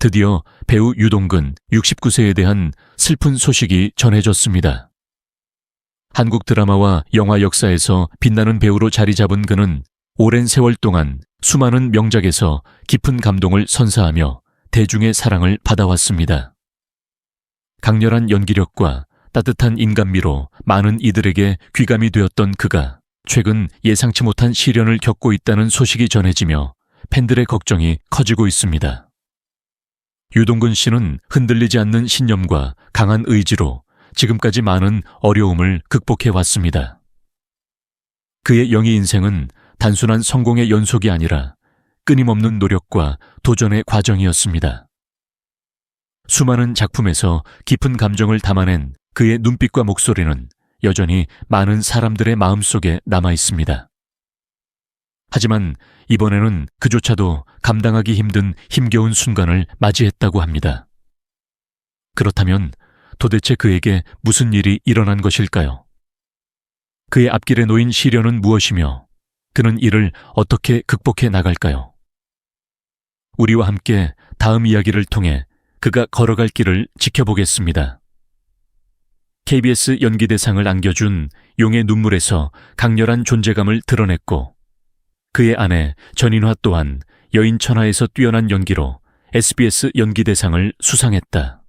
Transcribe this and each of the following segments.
드디어 배우 유동근 69세에 대한 슬픈 소식이 전해졌습니다. 한국 드라마와 영화 역사에서 빛나는 배우로 자리 잡은 그는 오랜 세월 동안 수많은 명작에서 깊은 감동을 선사하며 대중의 사랑을 받아왔습니다. 강렬한 연기력과 따뜻한 인간미로 많은 이들에게 귀감이 되었던 그가 최근 예상치 못한 시련을 겪고 있다는 소식이 전해지며 팬들의 걱정이 커지고 있습니다. 유동근 씨는 흔들리지 않는 신념과 강한 의지로 지금까지 많은 어려움을 극복해 왔습니다. 그의 영희 인생은 단순한 성공의 연속이 아니라 끊임없는 노력과 도전의 과정이었습니다. 수많은 작품에서 깊은 감정을 담아낸 그의 눈빛과 목소리는 여전히 많은 사람들의 마음속에 남아 있습니다. 하지만 이번에는 그조차도 감당하기 힘든 힘겨운 순간을 맞이했다고 합니다. 그렇다면 도대체 그에게 무슨 일이 일어난 것일까요? 그의 앞길에 놓인 시련은 무엇이며 그는 이를 어떻게 극복해 나갈까요? 우리와 함께 다음 이야기를 통해 그가 걸어갈 길을 지켜보겠습니다. KBS 연기대상을 안겨준 용의 눈물에서 강렬한 존재감을 드러냈고 그의 아내 전인화 또한 여인천하에서 뛰어난 연기로 SBS 연기대상을 수상했다.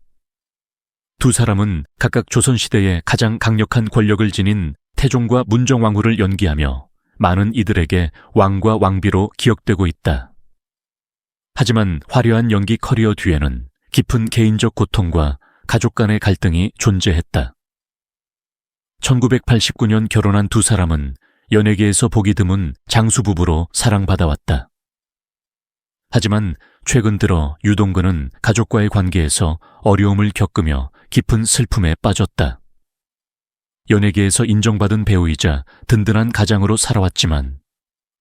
두 사람은 각각 조선시대의 가장 강력한 권력을 지닌 태종과 문정왕후를 연기하며 많은 이들에게 왕과 왕비로 기억되고 있다. 하지만 화려한 연기 커리어 뒤에는 깊은 개인적 고통과 가족 간의 갈등이 존재했다. 1989년 결혼한 두 사람은 연예계에서 보기 드문 장수부부로 사랑받아왔다. 하지만 최근 들어 유동근은 가족과의 관계에서 어려움을 겪으며 깊은 슬픔에 빠졌다. 연예계에서 인정받은 배우이자 든든한 가장으로 살아왔지만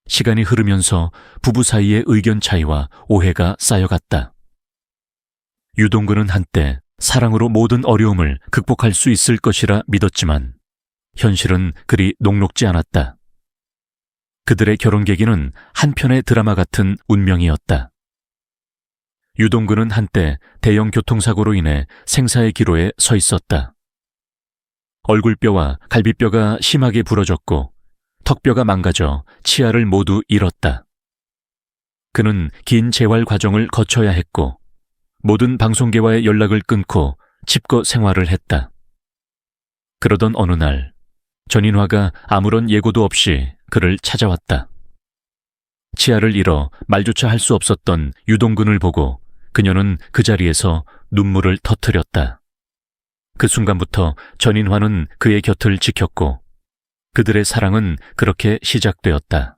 시간이 흐르면서 부부 사이의 의견 차이와 오해가 쌓여갔다. 유동근은 한때 사랑으로 모든 어려움을 극복할 수 있을 것이라 믿었지만 현실은 그리 녹록지 않았다. 그들의 결혼 계기는 한 편의 드라마 같은 운명이었다. 유동근은 한때 대형 교통사고로 인해 생사의 기로에 서 있었다. 얼굴뼈와 갈비뼈가 심하게 부러졌고 턱뼈가 망가져 치아를 모두 잃었다. 그는 긴 재활 과정을 거쳐야 했고 모든 방송계와의 연락을 끊고 집거 생활을 했다. 그러던 어느 날 전인화가 아무런 예고도 없이 그를 찾아왔다. 치아를 잃어 말조차 할 수 없었던 유동근을 보고 그녀는 그 자리에서 눈물을 터뜨렸다. 그 순간부터 전인화는 그의 곁을 지켰고 그들의 사랑은 그렇게 시작되었다.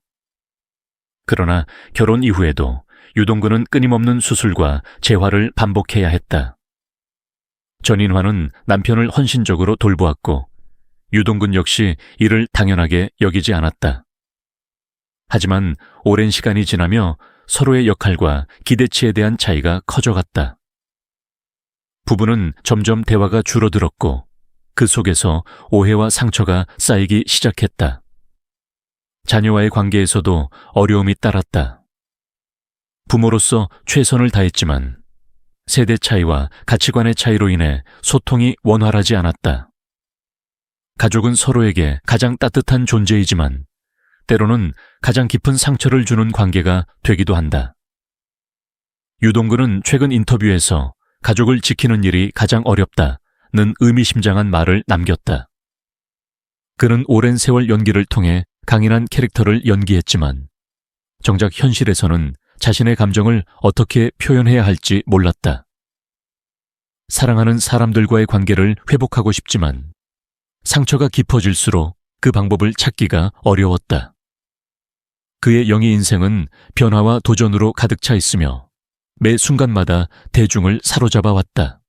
그러나 결혼 이후에도 유동근은 끊임없는 수술과 재활을 반복해야 했다. 전인화는 남편을 헌신적으로 돌보았고 유동근 역시 이를 당연하게 여기지 않았다. 하지만 오랜 시간이 지나며 서로의 역할과 기대치에 대한 차이가 커져갔다. 부부는 점점 대화가 줄어들었고 그 속에서 오해와 상처가 쌓이기 시작했다. 자녀와의 관계에서도 어려움이 따랐다. 부모로서 최선을 다했지만 세대 차이와 가치관의 차이로 인해 소통이 원활하지 않았다. 가족은 서로에게 가장 따뜻한 존재이지만 때로는 가장 깊은 상처를 주는 관계가 되기도 한다. 유동근은 최근 인터뷰에서 가족을 지키는 일이 가장 어렵다는 의미심장한 말을 남겼다. 그는 오랜 세월 연기를 통해 강인한 캐릭터를 연기했지만 정작 현실에서는 자신의 감정을 어떻게 표현해야 할지 몰랐다. 사랑하는 사람들과의 관계를 회복하고 싶지만 상처가 깊어질수록 그 방법을 찾기가 어려웠다. 그의 영희 인생은 변화와 도전으로 가득 차 있으며 매 순간마다 대중을 사로잡아 왔다.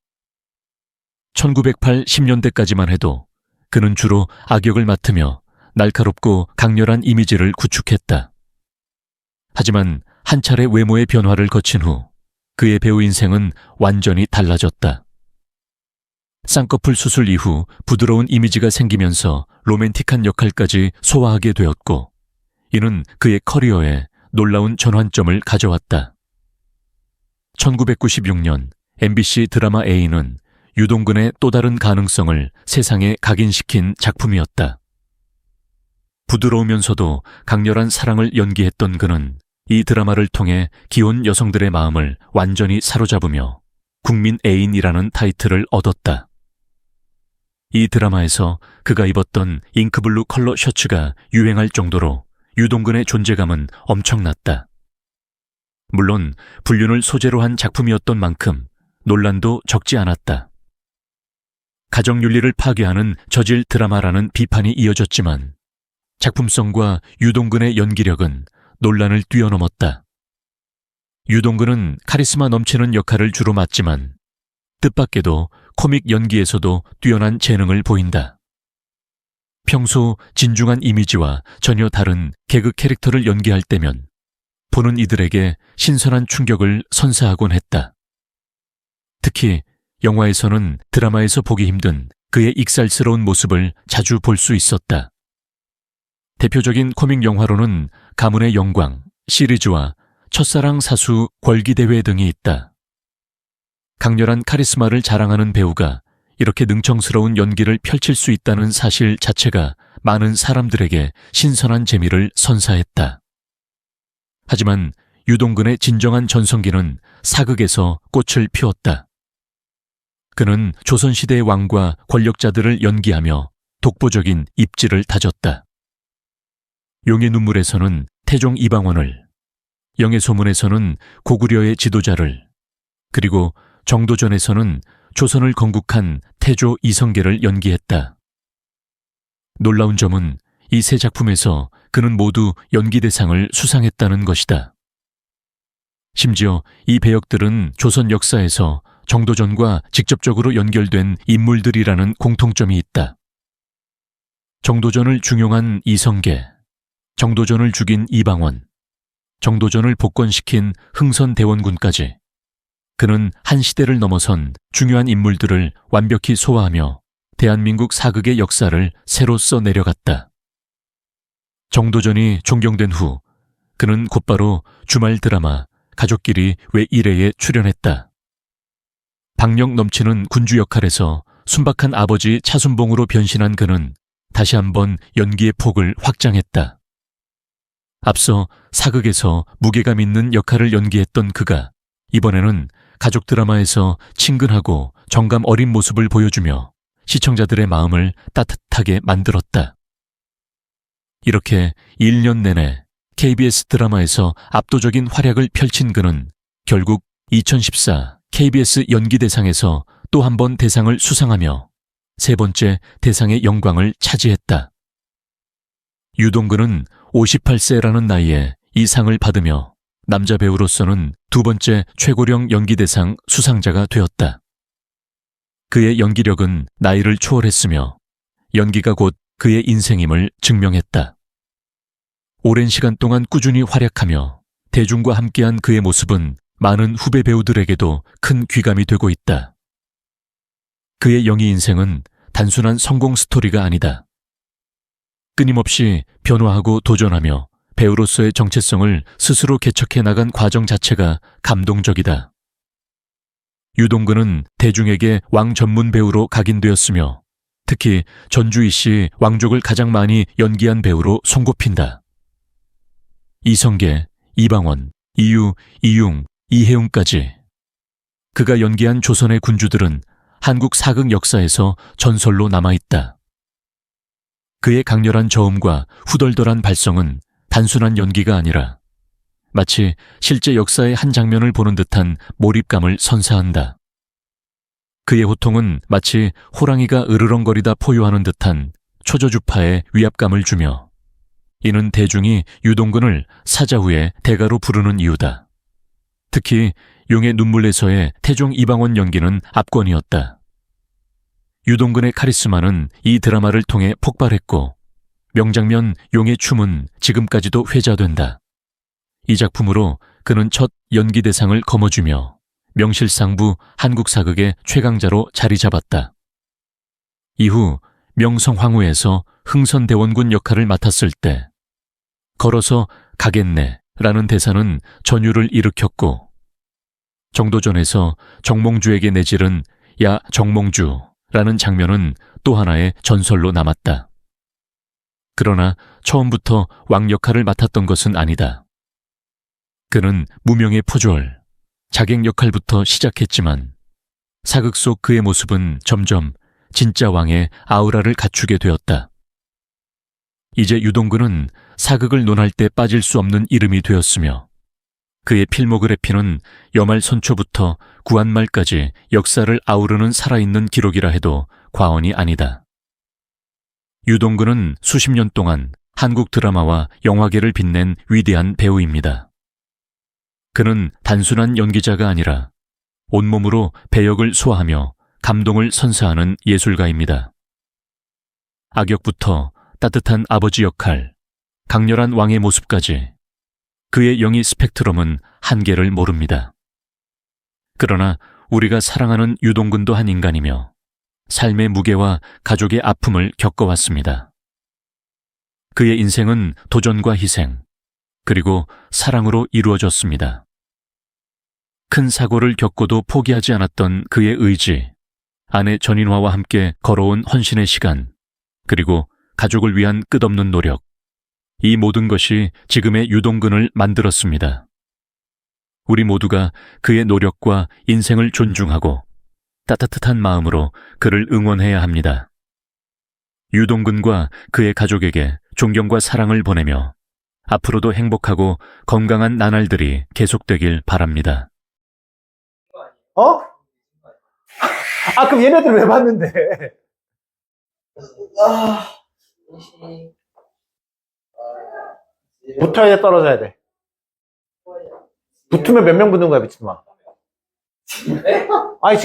1980년대까지만 해도 그는 주로 악역을 맡으며 날카롭고 강렬한 이미지를 구축했다. 하지만 한 차례 외모의 변화를 거친 후 그의 배우 인생은 완전히 달라졌다. 쌍꺼풀 수술 이후 부드러운 이미지가 생기면서 로맨틱한 역할까지 소화하게 되었고 이는 그의 커리어에 놀라운 전환점을 가져왔다. 1996년 MBC 드라마 A는 유동근의 또 다른 가능성을 세상에 각인시킨 작품이었다. 부드러우면서도 강렬한 사랑을 연기했던 그는 이 드라마를 통해 기혼 여성들의 마음을 완전히 사로잡으며 국민 애인이라는 타이틀을 얻었다. 이 드라마에서 그가 입었던 잉크블루 컬러 셔츠가 유행할 정도로 유동근의 존재감은 엄청났다. 물론 불륜을 소재로 한 작품이었던 만큼 논란도 적지 않았다. 가정윤리를 파괴하는 저질 드라마라는 비판이 이어졌지만 작품성과 유동근의 연기력은 논란을 뛰어넘었다. 유동근은 카리스마 넘치는 역할을 주로 맡지만 뜻밖에도 코믹 연기에서도 뛰어난 재능을 보인다. 평소 진중한 이미지와 전혀 다른 개그 캐릭터를 연기할 때면 보는 이들에게 신선한 충격을 선사하곤 했다. 특히 영화에서는 드라마에서 보기 힘든 그의 익살스러운 모습을 자주 볼 수 있었다. 대표적인 코믹 영화로는 가문의 영광 시리즈와 첫사랑 사수 궐기대회 등이 있다. 강렬한 카리스마를 자랑하는 배우가 이렇게 능청스러운 연기를 펼칠 수 있다는 사실 자체가 많은 사람들에게 신선한 재미를 선사했다. 하지만 유동근의 진정한 전성기는 사극에서 꽃을 피웠다. 그는 조선시대의 왕과 권력자들을 연기하며 독보적인 입지를 다졌다. 용의 눈물에서는 태종 이방원을, 영의 소문에서는 고구려의 지도자를, 그리고 정도전에서는 조선을 건국한 태조 이성계를 연기했다. 놀라운 점은 이 세 작품에서 그는 모두 연기대상을 수상했다는 것이다. 심지어 이 배역들은 조선 역사에서 정도전과 직접적으로 연결된 인물들이라는 공통점이 있다. 정도전을 중용한 이성계, 정도전을 죽인 이방원, 정도전을 복권시킨 흥선대원군까지 그는 한 시대를 넘어선 중요한 인물들을 완벽히 소화하며 대한민국 사극의 역사를 새로 써내려갔다. 정도전이 종경된 후 그는 곧바로 주말 드라마 가족끼리 왜 이래에 출연했다. 박력 넘치는 군주 역할에서 순박한 아버지 차순봉으로 변신한 그는 다시 한번 연기의 폭을 확장했다. 앞서 사극에서 무게감 있는 역할을 연기했던 그가 이번에는 가족 드라마에서 친근하고 정감 어린 모습을 보여주며 시청자들의 마음을 따뜻하게 만들었다. 이렇게 1년 내내 KBS 드라마에서 압도적인 활약을 펼친 그는 결국 2014 KBS 연기대상에서 또 한 번 대상을 수상하며 세 번째 대상의 영광을 차지했다. 유동근은 58세라는 나이에 이 상을 받으며 남자 배우로서는 두 번째 최고령 연기대상 수상자가 되었다. 그의 연기력은 나이를 초월했으며 연기가 곧 그의 인생임을 증명했다. 오랜 시간 동안 꾸준히 활약하며 대중과 함께한 그의 모습은 많은 후배 배우들에게도 큰 귀감이 되고 있다. 그의 연기 인생은 단순한 성공 스토리가 아니다. 끊임없이 변화하고 도전하며 배우로서의 정체성을 스스로 개척해 나간 과정 자체가 감동적이다. 유동근은 대중에게 왕 전문 배우로 각인되었으며 특히 전주희 씨 왕족을 가장 많이 연기한 배우로 손꼽힌다. 이성계, 이방원, 이유, 이융, 이혜웅까지 그가 연기한 조선의 군주들은 한국 사극 역사에서 전설로 남아있다. 그의 강렬한 저음과 후덜덜한 발성은 단순한 연기가 아니라 마치 실제 역사의 한 장면을 보는 듯한 몰입감을 선사한다. 그의 호통은 마치 호랑이가 으르렁거리다 포효하는 듯한 초저주파의 위압감을 주며 이는 대중이 유동근을 사자후의 대가로 부르는 이유다. 특히 용의 눈물에서의 태종 이방원 연기는 압권이었다. 유동근의 카리스마는 이 드라마를 통해 폭발했고 명장면 용의 춤은 지금까지도 회자된다. 이 작품으로 그는 첫 연기대상을 거머쥐며 명실상부 한국 사극의 최강자로 자리 잡았다. 이후 명성황후에서 흥선대원군 역할을 맡았을 때 걸어서 가겠네 라는 대사는 전율을 일으켰고 정도전에서 정몽주에게 내지른 야 정몽주라는 장면은 또 하나의 전설로 남았다. 그러나 처음부터 왕 역할을 맡았던 것은 아니다. 그는 무명의 포졸, 자객 역할부터 시작했지만 사극 속 그의 모습은 점점 진짜 왕의 아우라를 갖추게 되었다. 이제 유동근은 사극을 논할 때 빠질 수 없는 이름이 되었으며 그의 필모그래피는 여말 선초부터 구한말까지 역사를 아우르는 살아있는 기록이라 해도 과언이 아니다. 유동근은 수십 년 동안 한국 드라마와 영화계를 빛낸 위대한 배우입니다. 그는 단순한 연기자가 아니라 온몸으로 배역을 소화하며 감동을 선사하는 예술가입니다. 악역부터 따뜻한 아버지 역할, 강렬한 왕의 모습까지 그의 영희 스펙트럼은 한계를 모릅니다. 그러나 우리가 사랑하는 유동근도 한 인간이며 삶의 무게와 가족의 아픔을 겪어왔습니다. 그의 인생은 도전과 희생, 그리고 사랑으로 이루어졌습니다. 큰 사고를 겪고도 포기하지 않았던 그의 의지, 아내 전인화와 함께 걸어온 헌신의 시간, 그리고 가족을 위한 끝없는 노력, 이 모든 것이 지금의 유동근을 만들었습니다. 우리 모두가 그의 노력과 인생을 존중하고 따뜻한 마음으로 그를 응원해야 합니다. 유동근과 그의 가족에게 존경과 사랑을 보내며 앞으로도 행복하고 건강한 나날들이 계속되길 바랍니다. 어? 아, 그럼 얘네들 왜 봤는데? 붙어야 돼, 떨어져야 돼? 붙으면 몇 명 붙는 거야, 미친놈아? 아니,